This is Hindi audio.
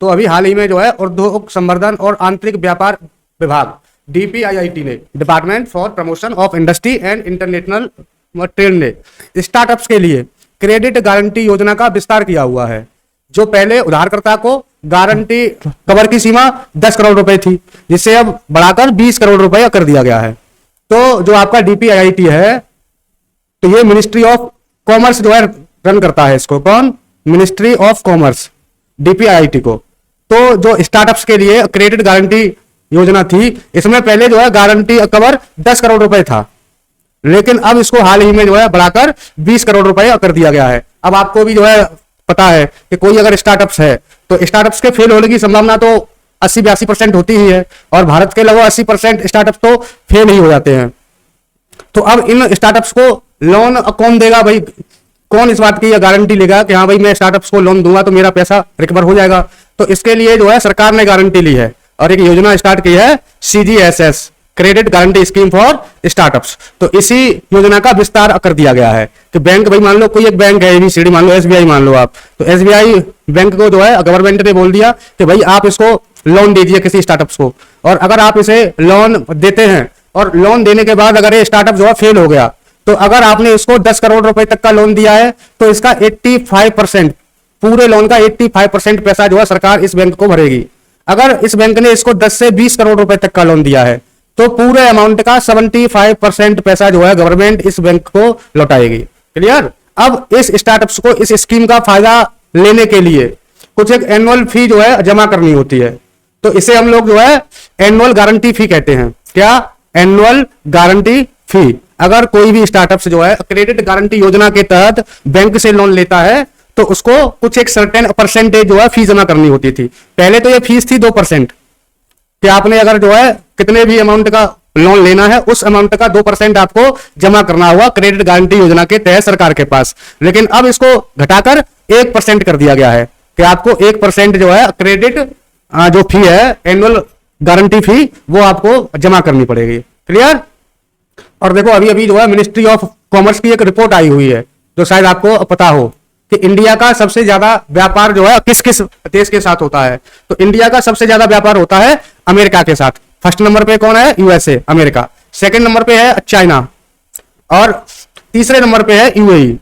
तो अभी हाल ही में जो है उद्योग संवर्धन और आंतरिक व्यापार विभाग DPIIT ने, department for promotion of industry and international trade ने स्टार्टअप्स के लिए क्रेडिट गारंटी योजना का विस्तार किया हुआ है। जो पहले उधारकर्ता को गारंटी कवर की सीमा 10 करोड़ रुपए थी, जिसे अब बढ़ाकर 20 करोड़ रुपए कर दिया गया है। तो जो आपका DPIIT है, तो ये मिनिस्ट्री ऑफ कॉमर्स जो है रन करता है इसको। कौन? मिनिस्ट्री ऑफ कॉमर्स, DPIIT को। तो जो स्टार्टअप्स के लिए क्रेडिट गारंटी योजना थी, इसमें पहले जो है गारंटी कवर 10 करोड़ रुपए था, लेकिन अब इसको हाल ही में जो है बढ़ाकर 20 करोड़ रुपए कर दिया गया है। अब आपको भी जो है पता है कि कोई अगर स्टार्टअप्स है तो स्टार्टअप्स के फेल होने की संभावना तो 80-82% होती ही है, और भारत के लगभग 80% स्टार्टअप्स तो फेल ही हो जाते हैं। तो अब इन स्टार्टअप्स को लोन कौन देगा भाई? कौन इस बात की गारंटी लेगा कि हाँ भाई मैं स्टार्टअप्स को लोन दूंगा तो मेरा पैसा रिकवर हो जाएगा? तो इसके लिए जो है सरकार ने गारंटी ली है और एक योजना स्टार्ट की है, CGSS, credit guarantee scheme for startups. तो इसी योजना का विस्तार कर दिया गया है कि बैंक, भाई मान लो कोई एक बैंक है ABCD, मान लो SBI मान लो आप, तो SBI बैंक को जो है गवर्नमेंट ने बोल दिया कि भाई आप इसको लोन दीजिए किसी स्टार्टअप्स को, और अगर आप इसे लोन देते हैं और लोन देने के बाद अगर ये स्टार्टअप जो है फेल हो गया, तो अगर आपने इसको 10 करोड़ रुपए तक का लोन दिया है तो इसका 85%, पूरे लोन का 85% पैसा जो है सरकार इस बैंक को भरेगी। अगर इस बैंक ने इसको 10 से 20 करोड़ रुपए तक का लोन दिया है तो पूरे अमाउंट का 75% पैसा जो है गवर्नमेंट इस बैंक को लौटाएगी। क्लियर? अब इस स्टार्टअप्स को इस स्कीम का फायदा लेने के लिए कुछ एक एनुअल फी जो है जमा करनी होती है, तो इसे हम लोग जो है एनुअल गारंटी फी कहते हैं। क्या? एनुअल गारंटी फी। अगर कोई भी स्टार्टअप्स जो है क्रेडिट गारंटी योजना के तहत बैंक से लोन लेता है तो उसको कुछ एक सर्टेन परसेंटेज जो है फीस जमा करनी होती थी। पहले तो ये फीस थी 2%, कि आपने अगर जो है कितने भी अमाउंट का लोन लेना है उस अमाउंट का 2% आपको जमा करना होगा क्रेडिट गारंटी योजना के तहत सरकार के पास। लेकिन अब इसको घटाकर 1% कर दिया गया है कि आपको 1% जो है क्रेडिट जो फी है, एनुअल गारंटी फी, वो आपको जमा करनी पड़ेगी। क्लियर? और देखो अभी अभी जो है मिनिस्ट्री ऑफ कॉमर्स की एक रिपोर्ट आई हुई है जो शायद आपको पता हो कि इंडिया का सबसे ज्यादा व्यापार जो है किस किस देश के साथ होता है। तो इंडिया का सबसे ज्यादा व्यापार होता है अमेरिका के साथ। फर्स्ट नंबर पे कौन है? USA, America. सेकंड नंबर पे है चाइना, और तीसरे नंबर पे है UAE।